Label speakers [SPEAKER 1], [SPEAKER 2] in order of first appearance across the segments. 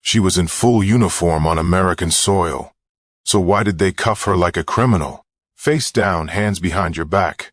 [SPEAKER 1] She was in full uniform on American soil. So why did they cuff her like a criminal? Face down, hands behind your back.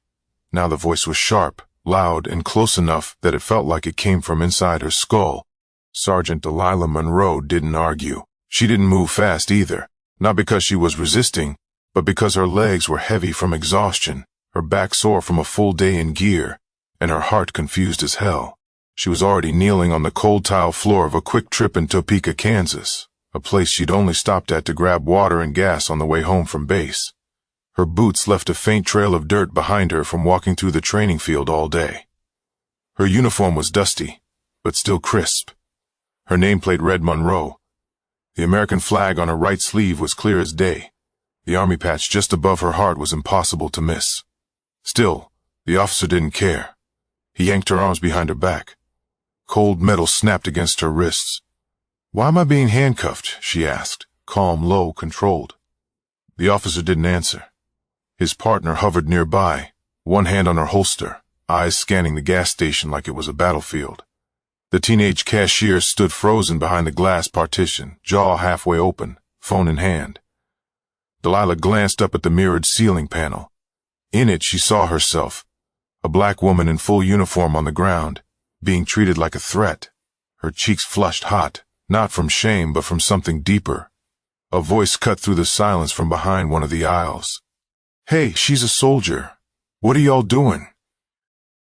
[SPEAKER 1] Now the voice was sharp, loud, and close enough that it felt like it came from inside her skull. Sergeant Delilah Monroe didn't argue. She didn't move fast either. Not because she was resisting, but because her legs were heavy from exhaustion, her back sore from a full day in gear, and her heart confused as hell. She was already kneeling on the cold tile floor of a quick trip in Topeka, Kansas, a place she'd only stopped at to grab water and gas on the way home from base. Her boots left a faint trail of dirt behind her from walking through the training field all day. Her uniform was dusty, but still crisp. Her nameplate read Monroe. The American flag on her right sleeve was clear as day. The army patch just above her heart was impossible to miss. Still, the officer didn't care. He yanked her arms behind her back. Cold metal snapped against her wrists. "Why am I being handcuffed?" she asked, calm, low, controlled. The officer didn't answer. His partner hovered nearby, one hand on her holster, eyes scanning the gas station like it was a battlefield. The teenage cashier stood frozen behind the glass partition, jaw halfway open, phone in hand. Delilah glanced up at the mirrored ceiling panel. In it she saw herself, a black woman in full uniform on the ground, being treated like a threat. Her cheeks flushed hot, not from shame but from something deeper. A voice cut through the silence from behind one of the aisles. "Hey, she's a soldier. What are y'all doing?"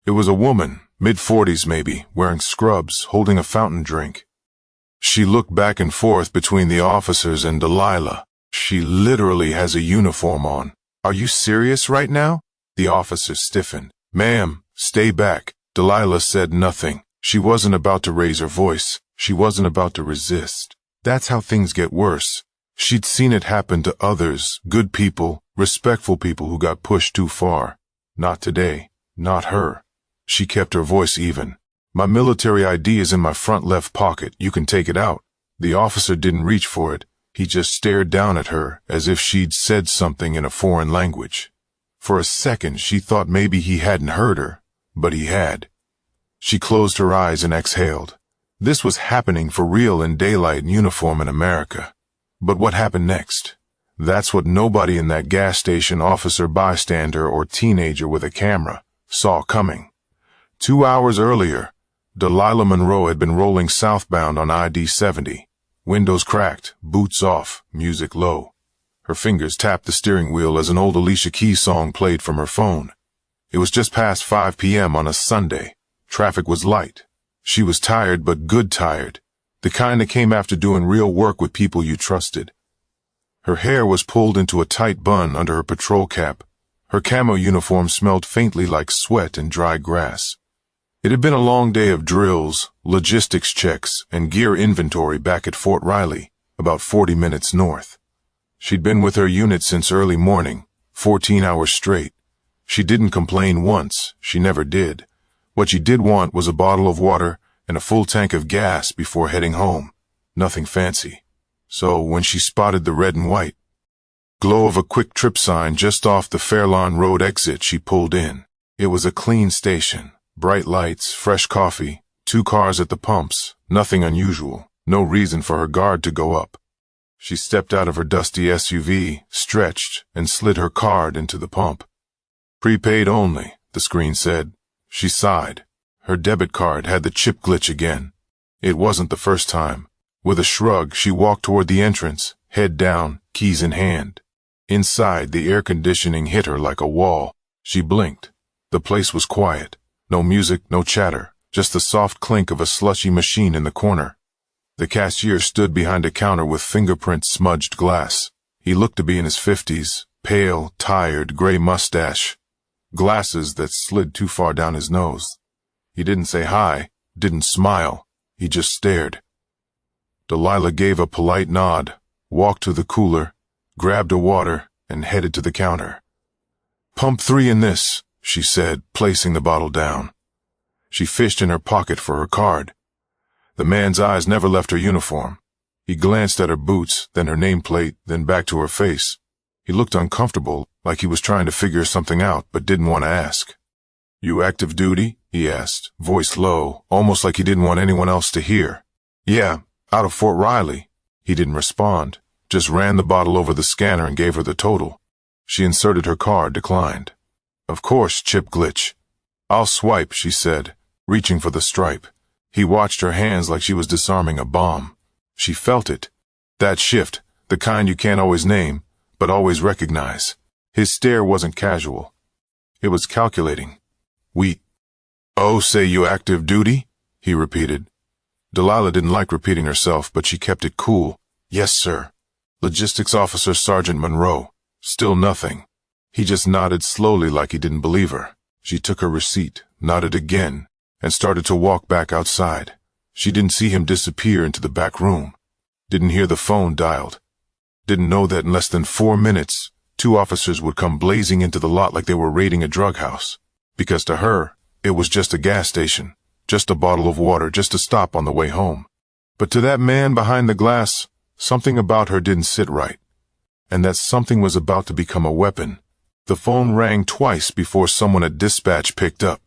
[SPEAKER 1] It was a woman, mid-40s maybe, wearing scrubs, holding a fountain drink. She looked back and forth between the officers and Delilah. "She literally has a uniform on. Are you serious right now?" The officer stiffened. "Ma'am, stay back." Delilah said nothing. She wasn't about to raise her voice. She wasn't about to resist. That's how things get worse. She'd seen it happen to others, good people, respectful people who got pushed too far. Not today. Not her. She kept her voice even. "My military ID is in my front left pocket. You can take it out." The officer didn't reach for it. He just stared down at her as if she'd said something in a foreign language. For a second, she thought maybe he hadn't heard her, but he had. She closed her eyes and exhaled. This was happening for real in daylight and uniform in America. But what happened next? That's what nobody in that gas station, officer, bystander, or teenager with a camera saw coming. 2 hours earlier, Delilah Monroe had been rolling southbound on ID-70. Windows cracked, boots off, music low. Her fingers tapped the steering wheel as an old Alicia Keys song played from her phone. It was just past 5 p.m. on a Sunday. Traffic was light. She was tired, but good tired. The kind that came after doing real work with people you trusted. Her hair was pulled into a tight bun under her patrol cap. Her camo uniform smelled faintly like sweat and dry grass. It had been a long day of drills, logistics checks, and gear inventory back at Fort Riley, about 40 minutes north. She'd been with her unit since early morning, 14 hours straight. She didn't complain once. She never did. What she did want was a bottle of water and a full tank of gas before heading home. Nothing fancy. So when she spotted the red and white glow of a quick trip sign just off the Fairlawn Road exit, she pulled in. It was a clean station. Bright lights, fresh coffee, 2 cars at the pumps. Nothing unusual. No reason for her guard to go up. She stepped out of her dusty SUV, stretched, and slid her card into the pump. "Prepaid only," the screen said. She sighed. Her debit card had the chip glitch again. It wasn't the first time. With a shrug, she walked toward the entrance, head down, keys in hand. Inside, the air conditioning hit her like a wall. She blinked. The place was quiet. No music, no chatter, just the soft clink of a slushy machine in the corner. The cashier stood behind a counter with fingerprint-smudged glass. He looked to be in his 50s, pale, tired, gray mustache, glasses that slid too far down his nose. He didn't say hi, didn't smile. He just stared. Delilah gave a polite nod, walked to the cooler, grabbed a water, and headed to the counter. "Pump 3 in this," she said, placing the bottle down. She fished in her pocket for her card. The man's eyes never left her uniform. He glanced at her boots, then her nameplate, then back to her face. He looked uncomfortable, like he was trying to figure something out, but didn't want to ask. "You active duty?" he asked, voice low, almost like he didn't want anyone else to hear. "Yeah, Out of Fort Riley. He didn't respond, just ran the bottle over the scanner and gave her the total. She inserted her card, declined. Of course, chip glitch. I'll swipe, she said, reaching for the stripe. He watched her hands like she was disarming a bomb. She felt it. That shift, the kind you can't always name, but always recognize. His stare wasn't casual. It was calculating. Oh, say you active duty? He repeated. Delilah didn't like repeating herself, but she kept it cool. Yes, sir. Logistics Officer Sergeant Monroe. Still nothing. He just nodded slowly like he didn't believe her. She took her receipt, nodded again, and started to walk back outside. She didn't see him disappear into the back room. Didn't hear the phone dialed. Didn't know that in less than 4 minutes, 2 officers would come blazing into the lot like they were raiding a drug house. Because to her, it was just a gas station, just a bottle of water, just a stop on the way home. But to that man behind the glass, something about her didn't sit right. And that something was about to become a weapon. The phone rang twice before someone at dispatch picked up.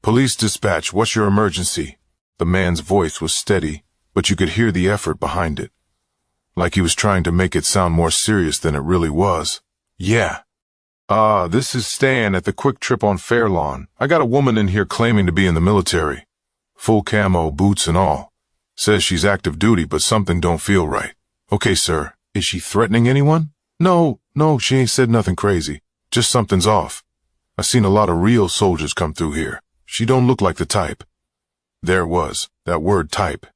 [SPEAKER 1] Police dispatch, what's your emergency? The man's voice was steady, but you could hear the effort behind it. Like he was trying to make it sound more serious than it really was. Yeah. This is Stan at the Quick Trip on Fairlawn. I got a woman in here claiming to be in the military. Full camo, boots and all. Says she's active duty, but something don't feel right. Okay, sir. Is she threatening anyone? No, she ain't said nothing crazy. Just something's off. I seen a lot of real soldiers come through here. She don't look like the type. There was, that word type.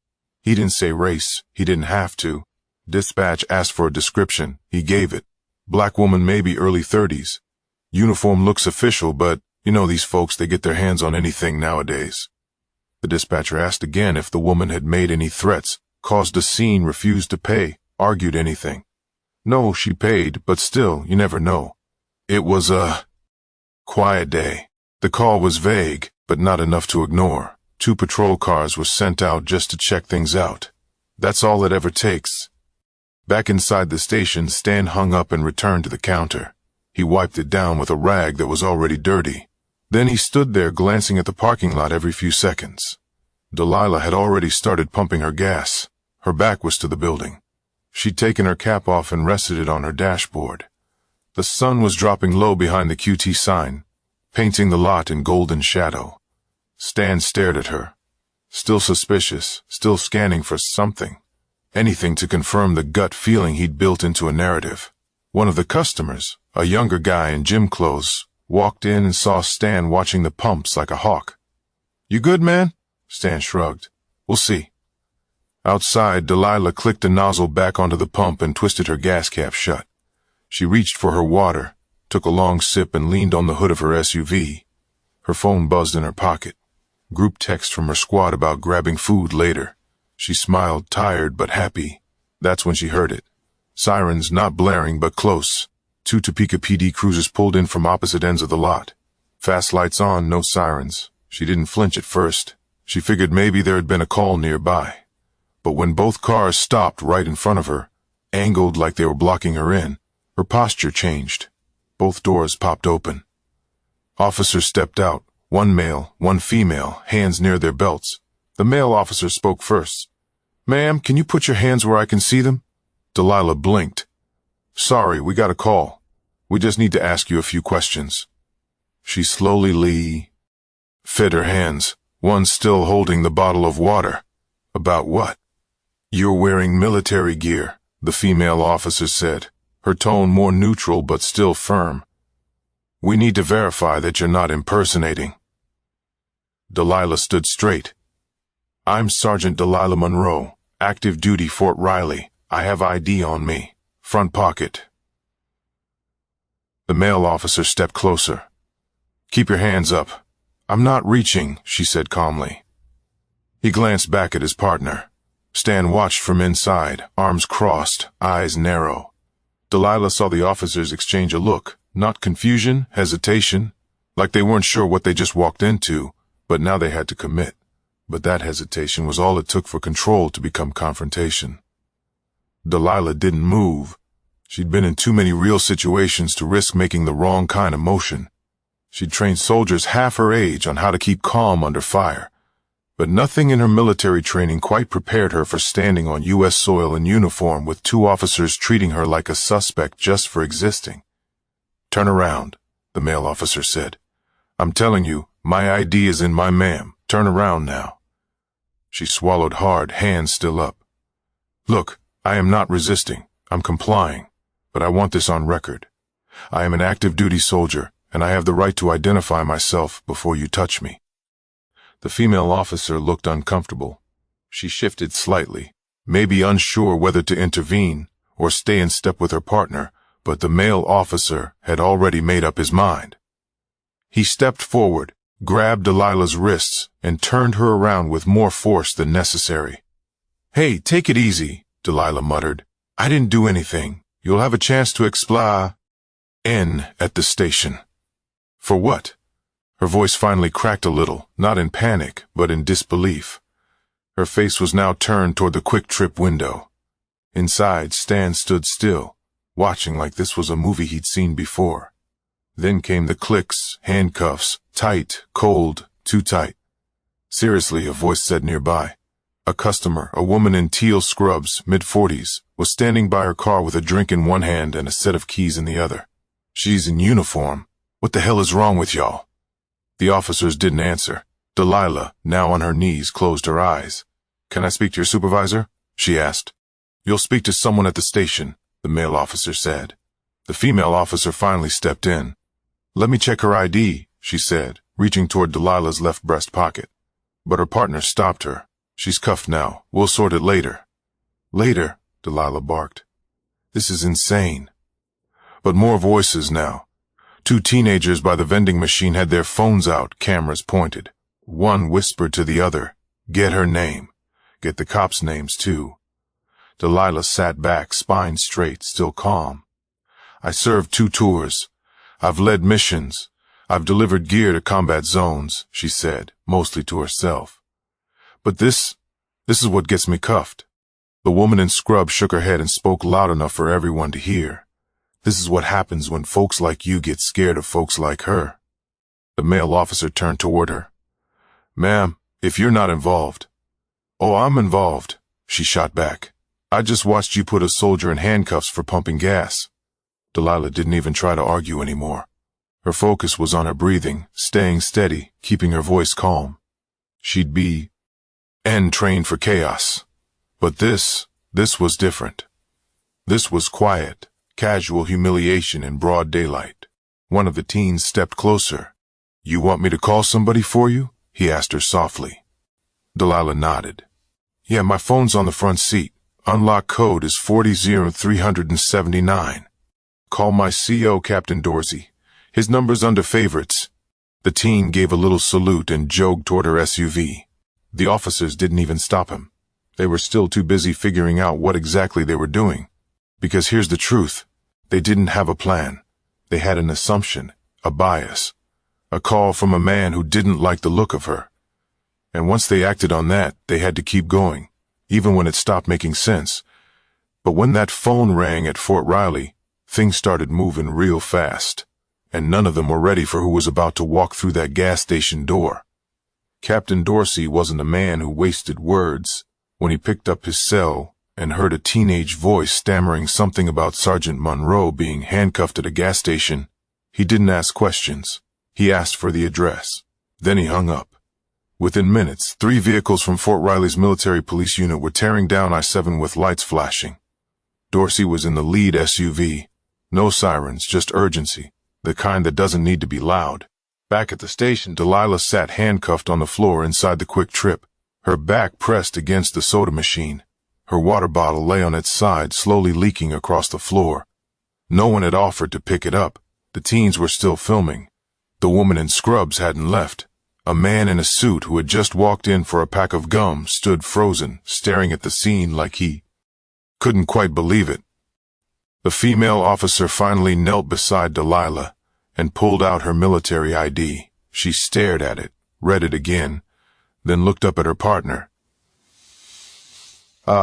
[SPEAKER 1] He didn't say race. He didn't have to. Dispatch asked for a description. He gave it. Black woman, maybe early 30s. Uniform looks official, but you know these folks, they get their hands on anything nowadays. The dispatcher asked again if the woman had made any threats, caused a scene, refused to pay, argued anything. No, she paid, but still, you never know. It was a quiet day. The call was vague, but not enough to ignore. 2 patrol cars were sent out just to check things out. That's all it ever takes. Back inside the station, Stan hung up and returned to the counter. He wiped it down with a rag that was already dirty. Then he stood there glancing at the parking lot every few seconds. Delilah had already started pumping her gas. Her back was to the building. She'd taken her cap off and rested it on her dashboard. The sun was dropping low behind the QT sign, painting the lot in golden shadow. Stan stared at her. Still suspicious, still scanning for something. Anything to confirm the gut feeling he'd built into a narrative. One of the customers, a younger guy in gym clothes, walked in and saw Stan watching the pumps like a hawk. You good, man? Stan shrugged. We'll see. Outside, Delilah clicked a nozzle back onto the pump and twisted her gas cap shut. She reached for her water, took a long sip and leaned on the hood of her SUV. Her phone buzzed in her pocket. Group text from her squad about grabbing food later. She smiled, tired but happy. That's when she heard it. Sirens not blaring but close. 2 Topeka PD cruisers pulled in from opposite ends of the lot. Fast lights on, no sirens. She didn't flinch at first. She figured maybe there had been a call nearby. But when both cars stopped right in front of her, angled like they were blocking her in, her posture changed. Both doors popped open. Officers stepped out, 1 male, 1 female, hands near their belts. The male officer spoke first. Ma'am, can you put your hands where I can see them? Delilah blinked. Sorry, we got a call. We just need to ask you a few questions. She slowly fed her hands, one still holding the bottle of water. About what? You're wearing military gear, the female officer said, her tone more neutral but still firm. We need to verify that you're not impersonating. Delilah stood straight. I'm Sergeant Delilah Monroe, active duty Fort Riley. I have ID on me. Front pocket. The male officer stepped closer. Keep your hands up. I'm not reaching, she said calmly. He glanced back at his partner. Stan watched from inside, arms crossed, eyes narrow. Delilah saw the officers exchange a look, not confusion, hesitation, like they weren't sure what they just walked into, but now they had to commit. But that hesitation was all it took for control to become confrontation. Delilah didn't move. She'd been in too many real situations to risk making the wrong kind of motion. She'd trained soldiers half her age on how to keep calm under fire. but nothing in her military training quite prepared her for standing on U.S. soil in uniform with two officers treating her like a suspect just for existing. "Turn around," the male officer said. "I'm telling you, my ID is in my ma'am. Turn around now." She swallowed hard, hands still up. "Look, I am not resisting. I'm complying. But I want this on record. I am an active duty soldier, and I have the right to identify myself before you touch me." The female officer looked uncomfortable. She shifted slightly, maybe unsure whether to intervene or stay in step with her partner, but the male officer had already made up his mind. He stepped forward, grabbed Delilah's wrists, and turned her around with more force than necessary. "Hey, take it easy," Delilah muttered. "I didn't do anything. You'll have a chance to explain at the station." "For what?" Her voice finally cracked a little, not in panic, but in disbelief. Her face was now turned toward the quick-trip window. Inside, Stan stood still, watching like this was a movie he'd seen before. Then came the clicks, handcuffs, tight, cold, too tight. "Seriously," a voice said nearby. A customer, a woman in teal scrubs, mid-40s, was standing by her car with a drink in one hand and a set of keys in the other. "She's in uniform. What the hell is wrong with y'all?" The officers didn't answer. Delilah, now on her knees, closed her eyes. "Can I speak to your supervisor?" she asked. "You'll speak to someone at the station," the male officer said. The female officer finally stepped in. "Let me check her ID," she said, reaching toward Delilah's left breast pocket. But her partner stopped her. "She's cuffed now. We'll sort it later." "Later?" Delilah barked. "This is insane." But more voices now. Two teenagers by the vending machine had their phones out, cameras pointed. One whispered to the other, "Get her name. Get the cops' names, too." Delilah sat back, spine straight, still calm. "I served 2 tours. I've led missions. I've delivered gear to combat zones," she said, mostly to herself. "But this is what gets me cuffed." The woman in scrub shook her head and spoke loud enough for everyone to hear. "This is what happens when folks like you get scared of folks like her." The male officer turned toward her. "Ma'am, if you're not involved." "Oh, I'm involved," she shot back. "I just watched you put a soldier in handcuffs for pumping gas." Delilah didn't even try to argue anymore. Her focus was on her breathing, staying steady, keeping her voice calm. She'd be trained for chaos. But this was different. This was quiet, casual humiliation in broad daylight. One of the teens stepped closer. "You want me to call somebody for you?" he asked her softly. Delilah nodded. "Yeah, my phone's on the front seat. Unlock code is 40379. Call my CO, Captain Dorsey. His number's under favorites." The teen gave a little salute and jogged toward her SUV. The officers didn't even stop him. They were still too busy figuring out what exactly they were doing. Because here's the truth. They didn't have a plan. They had an assumption, a bias, a call from a man who didn't like the look of her. And once they acted on that, they had to keep going, even when it stopped making sense. But when that phone rang at Fort Riley, things started moving real fast, and none of them were ready for who was about to walk through that gas station door. Captain Dorsey wasn't a man who wasted words. When he picked up his cell and heard a teenage voice stammering something about Sergeant Monroe being handcuffed at a gas station, he didn't ask questions. He asked for the address. Then he hung up. Within minutes, 3 vehicles from Fort Riley's military police unit were tearing down I-7 with lights flashing. Dorsey was in the lead SUV. No sirens, just urgency, the kind that doesn't need to be loud. Back at the station, Delilah sat handcuffed on the floor inside the quick trip, her back pressed against the soda machine. Her water bottle lay on its side, slowly leaking across the floor. No one had offered to pick it up. The teens were still filming. The woman in scrubs hadn't left. A man in a suit who had just walked in for a pack of gum stood frozen, staring at the scene like he couldn't quite believe it. The female officer finally knelt beside Delilah and pulled out her military ID. She stared at it, read it again, then looked up at her partner.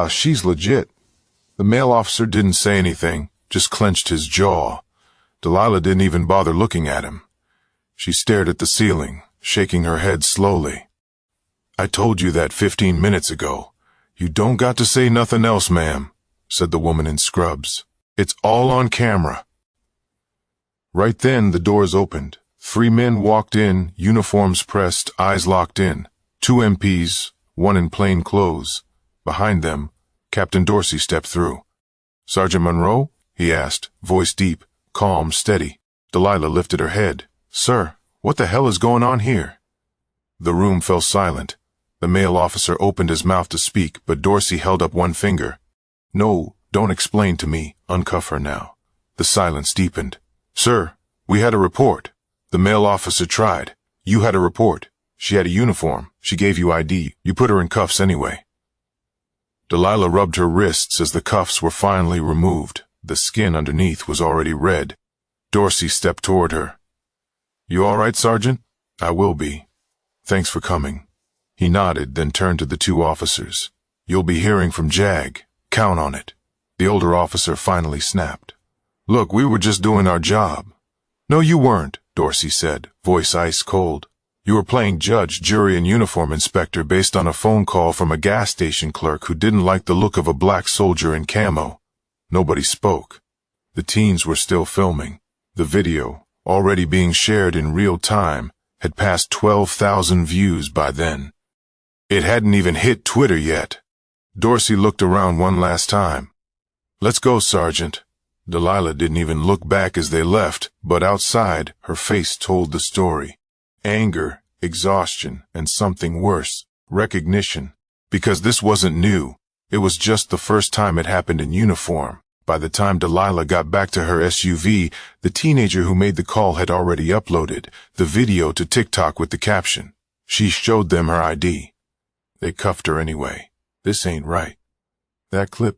[SPEAKER 1] She's legit." The male officer didn't say anything, just clenched his jaw. Delilah didn't even bother looking at him. She stared at the ceiling, shaking her head slowly. I told you that 15 minutes ago. You don't got to say nothing else, ma'am, said the woman in scrubs. It's all on camera. Right then, the doors opened. 3 men walked in, uniforms pressed, eyes locked in. 2 MPs, one in plain clothes. Behind them, Captain Dorsey stepped through. Sergeant Monroe? He asked, voice deep, calm, steady. Delilah lifted her head. Sir, what the hell is going on here? The room fell silent. The male officer opened his mouth to speak, but Dorsey held up one finger. No, don't explain to me. Uncuff her now. The silence deepened. Sir, we had a report. The male officer tried. You had a report. She had a uniform. She gave you ID. You put her in cuffs anyway. Delilah rubbed her wrists as the cuffs were finally removed. The skin underneath was already red. Dorsey stepped toward her. You all right, Sergeant? I will be. Thanks for coming. He nodded, then turned to the 2 officers. You'll be hearing from Jag. Count on it. The older officer finally snapped. Look, we were just doing our job. No, you weren't, Dorsey said, voice ice cold. You were playing judge, jury, and uniform inspector based on a phone call from a gas station clerk who didn't like the look of a black soldier in camo. Nobody spoke. The teens were still filming. The video, already being shared in real time, had passed 12,000 views by then. It hadn't even hit Twitter yet. Dorsey looked around one last time. Let's go, Sergeant. Delilah didn't even look back as they left, but outside, her face told the story. Anger, exhaustion, and something worse, recognition. Because this wasn't new. It was just the first time it happened in uniform. By the time Delilah got back to her SUV, the teenager who made the call had already uploaded the video to TikTok with the caption. She showed them her ID. They cuffed her anyway. This ain't right. That clip,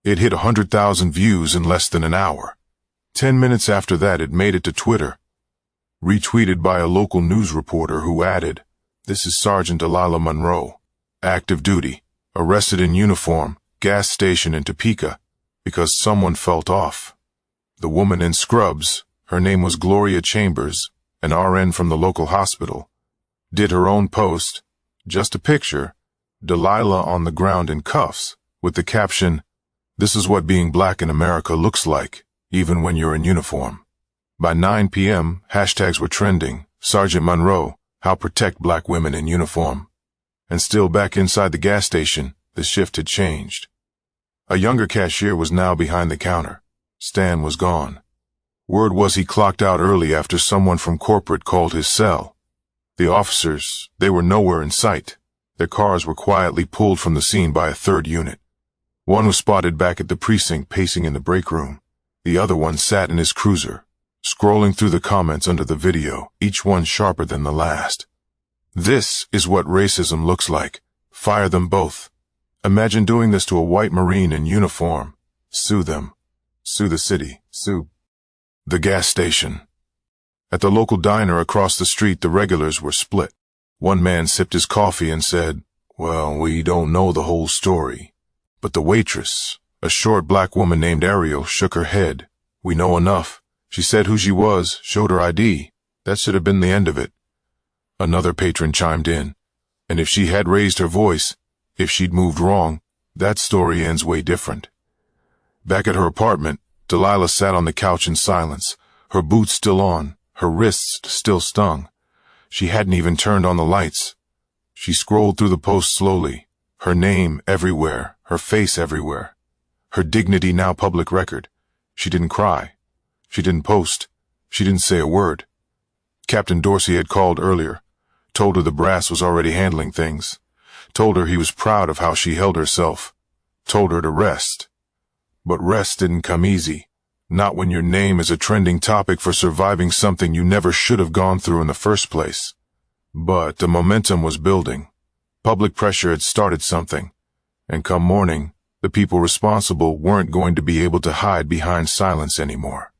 [SPEAKER 1] it hit 100,000 views in less than an hour. 10 minutes after that, it made it to Twitter. Retweeted by a local news reporter who added, This is Sergeant Delilah Monroe. Active duty. Arrested in uniform. Gas station in Topeka. Because someone felt off. The woman in scrubs, her name was Gloria Chambers, an RN from the local hospital, did her own post, just a picture, Delilah on the ground in cuffs, with the caption, This is what being black in America looks like, even when you're in uniform. By 9 p.m., hashtags were trending, Sergeant Monroe, how protect black women in uniform. And still back inside the gas station, the shift had changed. A younger cashier was now behind the counter. Stan was gone. Word was he clocked out early after someone from corporate called his cell. The officers, they were nowhere in sight. Their cars were quietly pulled from the scene by a 3rd unit. One was spotted back at the precinct pacing in the break room. The other one sat in his cruiser, scrolling through the comments under the video, each one sharper than the last. This is what racism looks like. Fire them both. Imagine doing this to a white Marine in uniform. Sue them. Sue the city. Sue the gas station. At the local diner across the street, the regulars were split. One man sipped his coffee and said, Well, we don't know the whole story. But the waitress, a short black woman named Ariel, shook her head. We know enough. She said who she was, showed her ID. That should have been the end of it. Another patron chimed in. And if she had raised her voice, if she'd moved wrong, that story ends way different. Back at her apartment, Delilah sat on the couch in silence, her boots still on, her wrists still stung. She hadn't even turned on the lights. She scrolled through the posts slowly, her name everywhere, her face everywhere. Her dignity now public record. She didn't cry. She didn't post. She didn't say a word. Captain Dorsey had called earlier, told her the brass was already handling things. Told her he was proud of how she held herself, told her to rest. But rest didn't come easy, not when your name is a trending topic for surviving something you never should have gone through in the first place. But the momentum was building. Public pressure had started something, and come morning, the people responsible weren't going to be able to hide behind silence anymore.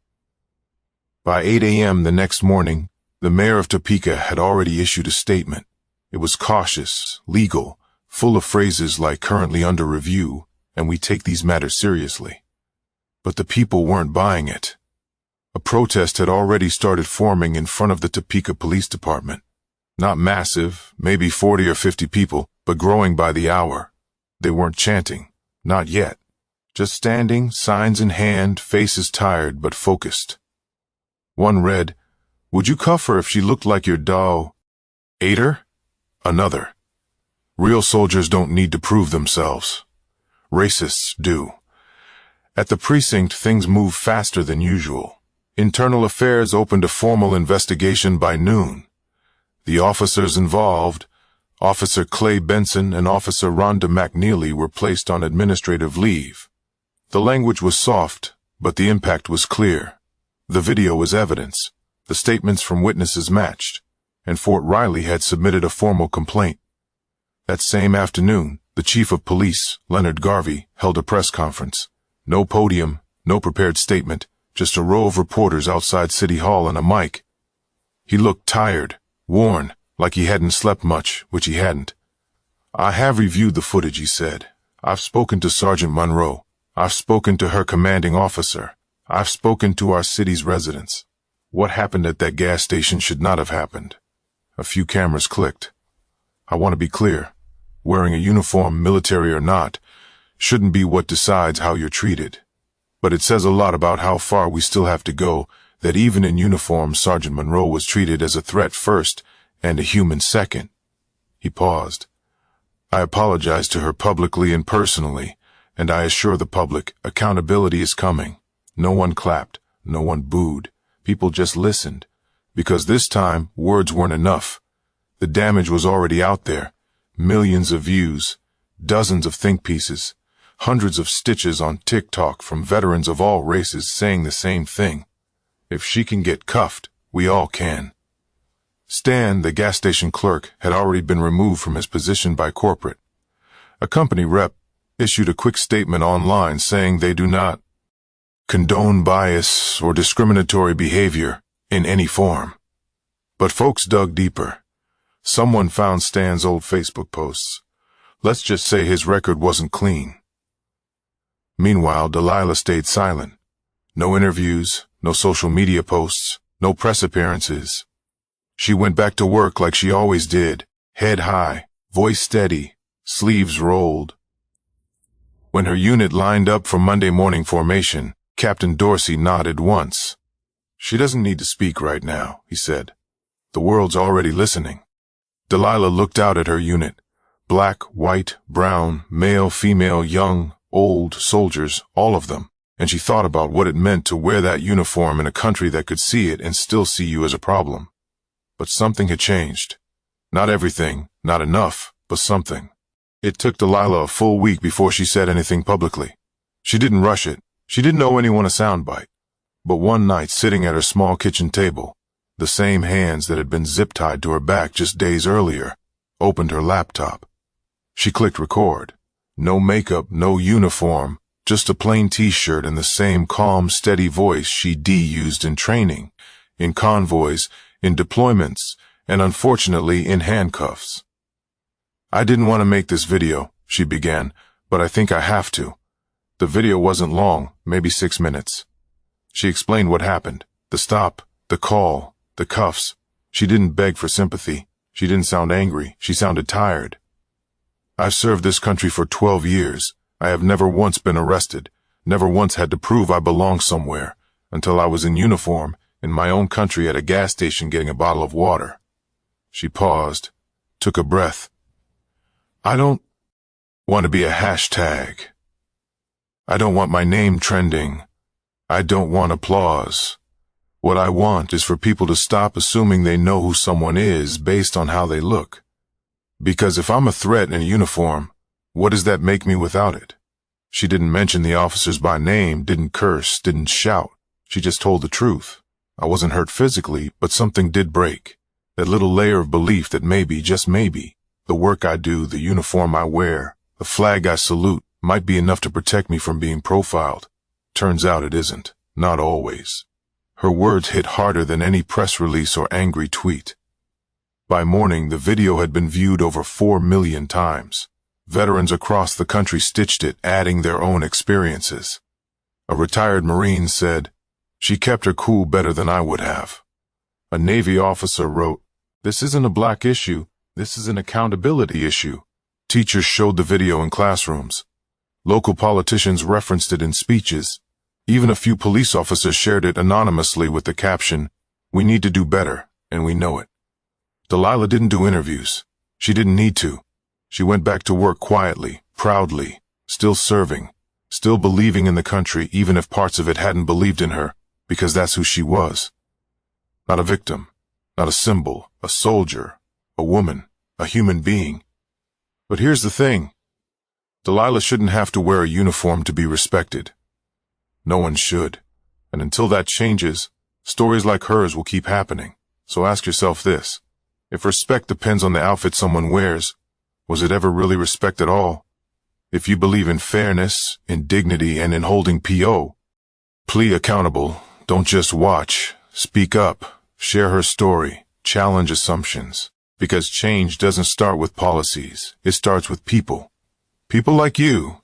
[SPEAKER 1] By 8 a.m. the next morning, the mayor of Topeka had already issued a statement. It was cautious, legal, full of phrases like currently under review, and we take these matters seriously. But the people weren't buying it. A protest had already started forming in front of the Topeka Police Department. Not massive, maybe 40 or 50 people, but growing by the hour. They weren't chanting. Not yet. Just standing, signs in hand, faces tired but focused. One read, "Would you cuff her if she looked like your doll? Ate her?" Another, "Real soldiers don't need to prove themselves. Racists do." At the precinct, things moved faster than usual. Internal Affairs opened a formal investigation by noon. The officers involved, Officer Clay Benson and Officer Rhonda McNeely, were placed on administrative leave. The language was soft, but the impact was clear. The video was evidence. The statements from witnesses matched, and Fort Riley had submitted a formal complaint. That same afternoon, the chief of police, Leonard Garvey, held a press conference. No podium, no prepared statement, just a row of reporters outside City Hall and a mic. He looked tired, worn, like he hadn't slept much, which he hadn't. "I have reviewed the footage," he said. "I've spoken to Sergeant Monroe. I've spoken to her commanding officer. I've spoken to our city's residents. What happened at that gas station should not have happened." A few cameras clicked. "I want to be clear. Wearing a uniform, military or not, shouldn't be what decides how you're treated. But it says a lot about how far we still have to go that even in uniform, Sergeant Monroe was treated as a threat first and a human second." He paused. "I apologize to her publicly and personally, and I assure the public accountability is coming." No one clapped. No one booed. People just listened. Because this time, words weren't enough. The damage was already out there. Millions of views, dozens of think pieces, hundreds of stitches on TikTok from veterans of all races saying the same thing. If she can get cuffed, we all can. Stan, the gas station clerk, had already been removed from his position by corporate. A company rep issued a quick statement online saying they do not condone bias or discriminatory behavior in any form. But folks dug deeper. Someone found Stan's old Facebook posts. Let's just say his record wasn't clean. Meanwhile, Delilah stayed silent. No interviews, no social media posts, no press appearances. She went back to work like she always did, head high, voice steady, sleeves rolled. When her unit lined up for Monday morning formation, Captain Dorsey nodded once. "She doesn't need to speak right now," he said. "The world's already listening." Delilah looked out at her unit. Black, white, brown, male, female, young, old, soldiers, all of them. And she thought about what it meant to wear that uniform in a country that could see it and still see you as a problem. But something had changed. Not everything, not enough, but something. It took Delilah a full week before she said anything publicly. She didn't rush it. She didn't owe anyone a soundbite. But one night, sitting at her small kitchen table, the same hands that had been zip-tied to her back just days earlier opened her laptop. She clicked record. No makeup, no uniform, just a plain t-shirt and the same calm, steady voice she'd used in training, in convoys, in deployments, and unfortunately in handcuffs. "I didn't want to make this video," she began, "but I think I have to." The video wasn't long, maybe 6 minutes. She explained what happened, the stop, the call, the cuffs. She didn't beg for sympathy. She didn't sound angry. She sounded tired. "I've served this country for 12 years. I have never once been arrested, never once had to prove I belong somewhere, until I was in uniform, in my own country at a gas station getting a bottle of water." She paused, took a breath. "I don't want to be a hashtag. I don't want my name trending. I don't want applause. What I want is for people to stop assuming they know who someone is based on how they look. Because if I'm a threat in a uniform, what does that make me without it?" She didn't mention the officers by name, didn't curse, didn't shout. She just told the truth. I wasn't hurt physically, but something did break. That little layer of belief that maybe, just maybe, the work I do, the uniform I wear, the flag I salute, might be enough to protect me from being profiled. Turns out it isn't. Not always. Her words hit harder than any press release or angry tweet. By morning, the video had been viewed over 4 million times. Veterans across the country stitched it, adding their own experiences. A retired Marine said, "She kept her cool better than I would have." A Navy officer wrote, "This isn't a black issue. This is an accountability issue. Teachers showed the video in classrooms. Local politicians referenced it in speeches. Even a few police officers shared it anonymously with the caption, "We need to do better, and we know it." Delilah didn't do interviews. She didn't need to. She went back to work quietly, proudly, still serving, still believing in the country even if parts of it hadn't believed in her, because that's who she was. Not a victim, not a symbol, a soldier, a woman, a human being. But here's the thing. Delilah shouldn't have to wear a uniform to be respected. No one should. And until that changes, stories like hers will keep happening. So ask yourself this. If respect depends on the outfit someone wears, was it ever really respect at all? If you believe in fairness, in dignity, and in holding P.O., plea accountable, don't just watch, speak up, share her story, challenge assumptions. Because change doesn't start with policies, it starts with people. People like you,